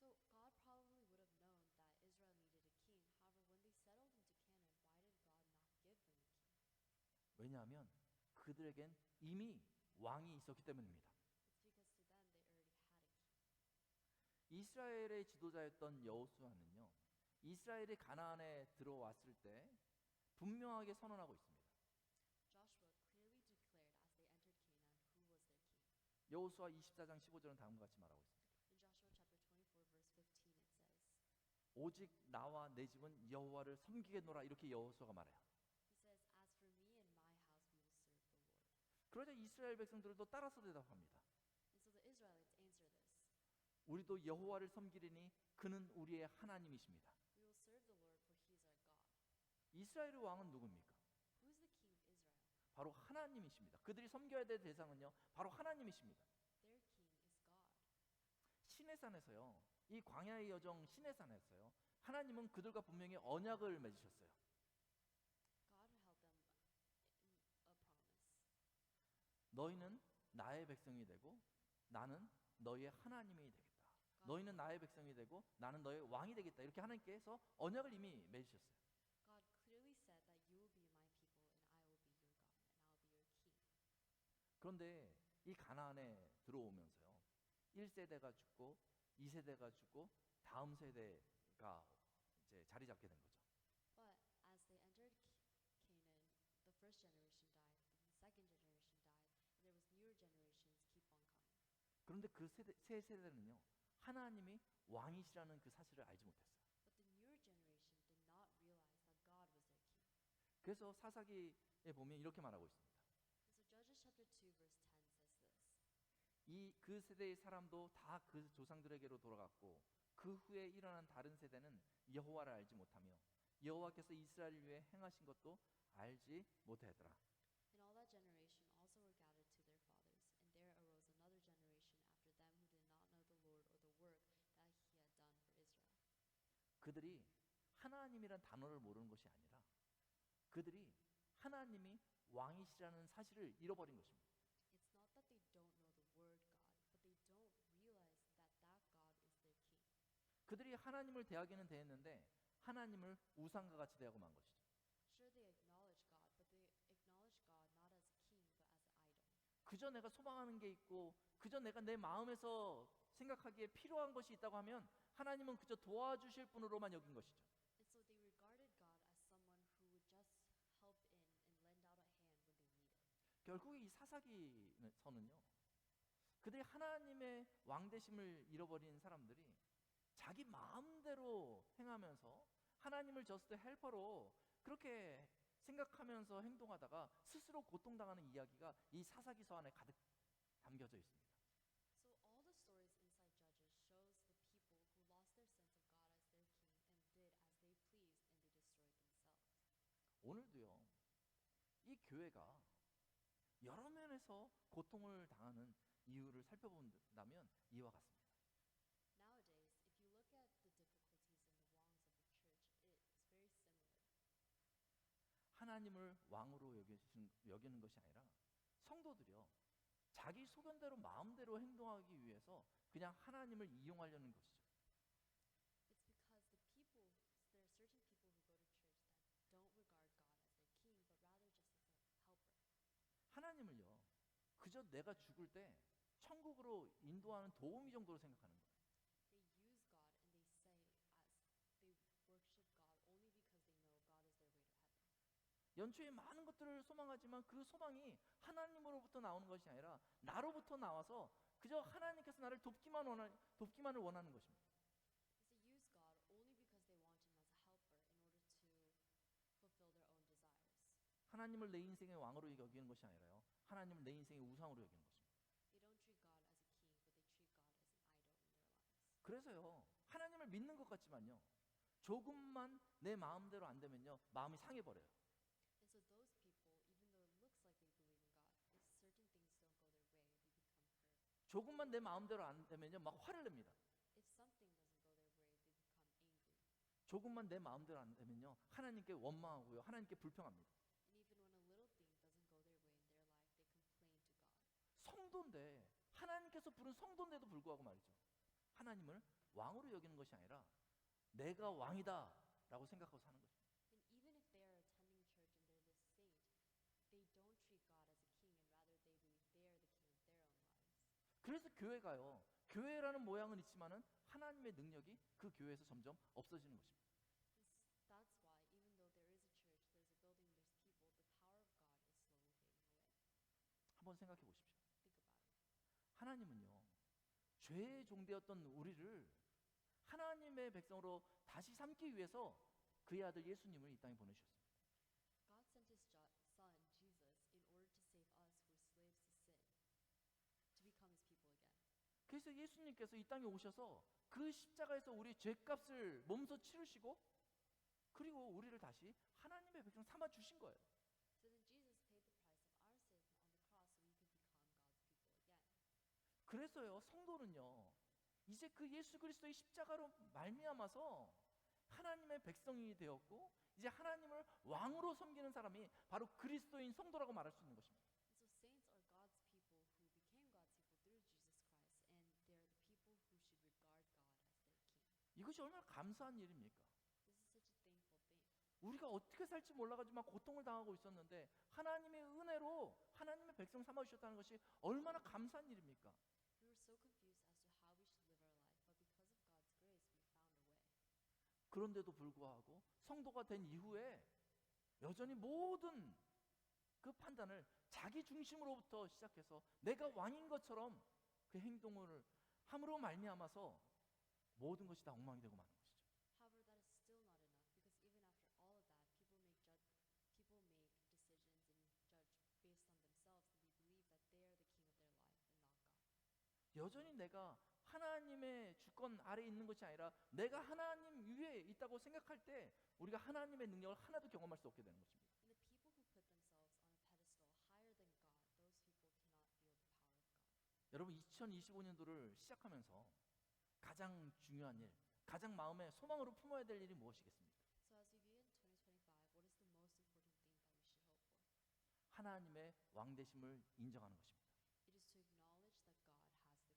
So God probably would have known that Israel needed a king. However, when they settled into Canaan, why did God not give them a king? 왜냐하면 그들에겐 이미 왕이 있었기 때문입니다. It's because to them they already had a king. 이스라엘의 지도자였던 여호수아는요 이스라엘이 가나안에 들어왔을 때 분명하게 선언하고 있습니다. Joshua clearly declared as they entered Canaan who was their king. 여호수아 24장 15절은 다음과 같이 말하고 있습니다. In Joshua chapter 24 verse 15 it says, 오직 나와 내 집은 여호와를 섬기겠노라 이렇게 여호수아가 말해요. He says, as for me and my house we will serve the Lord. 그러자 이스라엘 백성들도 따라서 대답합니다. And so the Israelites answer this. 우리도 여호와를 섬기리니 그는 우리의 하나님이십니다. We will serve the Lord for he is our God. 이스라엘의 왕은 누굽니까? Who is the king of Israel? 바로 하나님이십니다. 그들이 섬겨야 될 대상은요 바로 하나님이십니다. Their king is God. 시내산에서요 이 광야의 여정 시내산에서요 하나님은 그들과 분명히 언약을 맺으셨어요. God held them in a promise. 너희는 나의 백성이 되고 나는 너희의 하나님이 되겠다. 너희는 나의 백성이 되고 나는 너의 왕이 되겠다. 이렇게 하나님께서 언약을 이미 맺으셨어요. God clearly said that you will be my people and I will be your God and I'll be your king. 그런데 이 가나안에 들어오면서요 1세대가 죽고 2세대가 죽고 다음 세대가 이제 자리 잡게 된 거죠. But as they entered Canaan, the first generation died, then the second generation died, and there was newer generations keep on coming. 그런데 그 세 세대는요 하나님이 왕이시라는 그 사실을 알지 못했어요. But the newer 그래서 사사기에 보면 이렇게 말하고 있습니다. And so Judges chapter 2 verse 10 says this. 그 세대의 사람도 다 그 조상들에게로 돌아갔고 그 후에 일어난 다른 세대는 여호와를 알지 못하며 여호와께서 이스라엘 위에 행하신 것도 알지 못하더라. And all that generation also were gathered to their fathers, and there arose another generation after them who did not know the Lord or the work that he had done for Israel. 그들이 하나님이란 단어를 모르는 것이 아니라 그들이 하나님이 왕이시라는 사실을 잃어버린 것입니다. It's not that they don't know the word God, but they don't realize that that God is their king. 그들이 하나님을 대하기는 대했는데 하나님을 우상과 같이 대하고 만 것이죠. Sure, they acknowledge God, but they acknowledge God not as king, but as an idol. 그저 내가 소망하는 게 있고 그저 내가 내 마음에서 생각하기에 필요한 것이 있다고 하면 하나님은 그저 도와주실 분으로만 여긴 것이죠. And so they regarded God as someone who would just help in and lend out a hand when they needed. 결국에 이 사사기서는요, 그들이 하나님의 왕되심을 잃어버린 사람들이 자기 마음대로 행하면서 하나님을 저스트 헬퍼로 그렇게 생각하면서 행동하다가 스스로 고통당하는 이야기가 이 사사기서 안에 가득 담겨져 있습니다. So all the stories inside Judges shows the people who lost their sense of God as their king and did as they pleased and they destroyed themselves. 오늘도요, 이 교회가 여러 면에서 고통을 당하는 이유를 살펴본다면 이와 같습니다. Nowadays, if you look at the difficulties and the wrongs of the church, it's very similar. 하나님을 왕으로 여기는 것이 아니라 성도들이요, 자기 소견대로 마음대로 행동하기 위해서 그냥 하나님을 이용하려는 것이죠. It's because the people, there are certain people who go to church that don't regard God as their king, but rather just as a helper. 하나님을요, 그저 내가 죽을 때 천국으로 인도하는 도우미 정도로 생각하는 거예요. They use God and they say as they worship God only because they know God is their way to heaven. 연초에 많은 것들을 소망하지만 그 소망이 하나님으로부터 나오는 것이 아니라 나로부터 나와서 그저 하나님께서 나를 돕기만을 원하는 것입니다. So they use God only because they want Him as a helper in order to fulfill their own desires. 하나님을 내 인생의 왕으로 여기는 것이 아니라요, 하나님을 내 인생의 우상으로 여기는 것입니다. They don't treat God as a king, but they treat God as an idol in their lives. 그래서요, 하나님을 믿는 것 같지만요, 조금만 내 마음대로 안 되면요, 마음이 상해버려요. And so those people, even though it looks like they believe in God, if certain things don't go their way, they become hurt. 조금만 내 마음대로 안 되면요, 막 화를 냅니다. If something doesn't go their way, they become angry. 조금만 내 마음대로 안 되면요, 하나님께 원망하고요, 하나님께 불평합니다. And even when a little thing doesn't go their way in their life, they complain to God. 성도인데, 하나님께서 부른 성도인데도 불구하고 말이죠, 하나님을 왕으로 여기는 것이 아니라 내가 왕이다 라고 생각하고 사는 것입니다. And even if they are attending church and they're the saint, they don't treat God as a king, and rather they believe they are the king of their own lives. 그래서 교회가요, 교회라는 모양은 있지만은 하나님의 능력이 그 교회에서 점점 없어지는 것입니다. That's why, even though there is a church, there's a building, there's people, the power of God is slowly fading away. 한번 생각해 보십시오. Think about it. 하나님은요, 죄의 종되었던 우리를 하나님의 백성으로 다시 삼기 위해서 그의 아들 예수님을 이 땅에 보내주셨습니다. God sent His Son, Jesus, in order to save us who are slaves to sin, to become His people again. 그래서 예수님께서 이 땅에 오셔서 그 십자가에서 우리의 죄값을 몸소 치르시고 그리고 우리를 다시 하나님의 백성 삼아 주신 거예요. So then Jesus paid the price of our sin on the cross so we could become God's people again. 그래서요, 성도는요, 이제 그 예수 그리스도의 십자가로 말미암아서 하나님의 백성이 되었고 이제 하나님을 왕으로 섬기는 사람이 바로 그리스도인 성도라고 말할 수 있는 것입니다. And so saints are God's people who became God's people through Jesus Christ, and they're the people who should regard God as their king. 이것이 얼마나 감사한 일입니까? This is such a thankful thing. 우리가 어떻게 살지 몰라가지고 막 고통을 당하고 있었는데 하나님의 은혜로 하나님의 백성 삼아주셨다는 것이 얼마나 감사한 일입니까? We were so confused as to how we should live our life, but because of God's grace, we found a way. 그런데도 불구하고 성도가 된 이후에 여전히 모든 그 판단을 자기 중심으로부터 시작해서 내가 왕인 것처럼 그 행동을 함으로 말미암아서 모든 것이 다 엉망이 되고 마는 것이죠. However, that is still not enough, because even after all of that, people 여전히 내가 하나님의 주권 아래에 있는 것이 아니라 내가 하나님 위에 있다고 생각할 때 우리가 하나님의 능력을 하나도 경험할 수 없게 되는 것입니다. And the people who put themselves on a pedestal higher than God, those people cannot feel the power of God. 여러분 2025년도를 시작하면서 가장 중요한 일, 가장 마음에 소망으로 품어야 될 일이 무엇이겠습니까? So as we begin 2025, what is the most important thing that we should hope for? 하나님의 왕되심을 인정하는 것입니다. It is to acknowledge that God has the king's seat.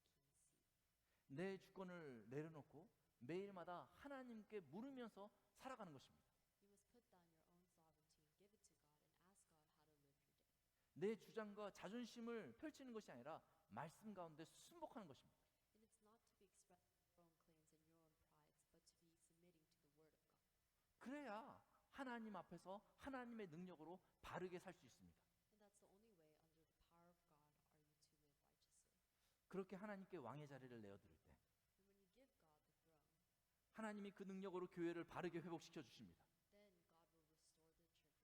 내 주권을 내려놓고 매일마다 하나님께 물으면서 살아가는 것입니다. You must put down your own sovereignty and give it to God and ask God how to live your day. 내 주장과 자존심을 펼치는 것이 아니라 말씀 가운데 순복하는 것입니다. And it's not to be expressing your own claims and your own prides, but to be submitting to the word of God. 그래야 하나님 앞에서 하나님의 능력으로 바르게 살 수 있습니다. And that's the only way under the power of God are you to live righteously. 그렇게 하나님께 왕의 자리를 내어드릴 때 And when you give God the throne, 하나님이 그 능력으로 교회를 바르게 회복시켜 주십니다. then God will restore the church with power.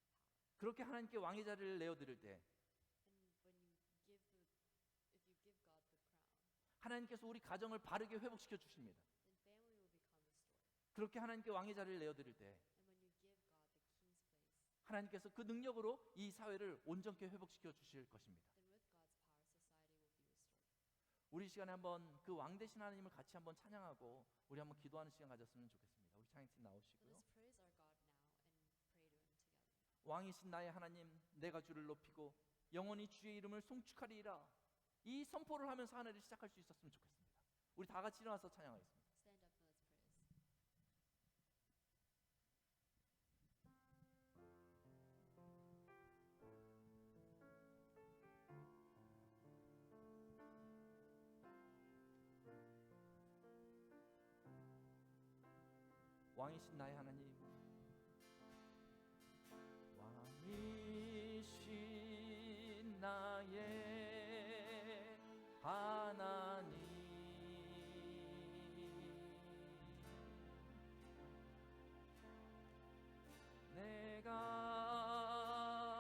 그렇게 하나님께 왕의 자리를 내어드릴 때 And if you give God the crown, 하나님께서 우리 가정을 바르게 회복시켜 주십니다. then family will become restored. 그렇게 하나님께 왕의 자리를 내어드릴 때 And when you give God the king's place, 하나님께서 그 능력으로 이 사회를 온전케 회복시켜 주실 것입니다. then with God's power, society will be restored. 우리 이 시간에 한번 그 왕 되신 하나님을 같이 한번 찬양하고 우리 한번 기도하는 시간 가졌으면 좋겠습니다. 우리 찬양팀 Let 나오시고요. us praise our God now and pray to Him together. 왕이신 나의 하나님, 내가 주를 높이고 영원히 주의 이름을 송축하리이라. 이 선포를 하면서 한 해를 시작할 수 있었으면 좋겠습니다. 우리 다 같이 일어나서 찬양하겠습니다. Stand up and let's praise. 왕이신 나의 하나님, 왕이신 나의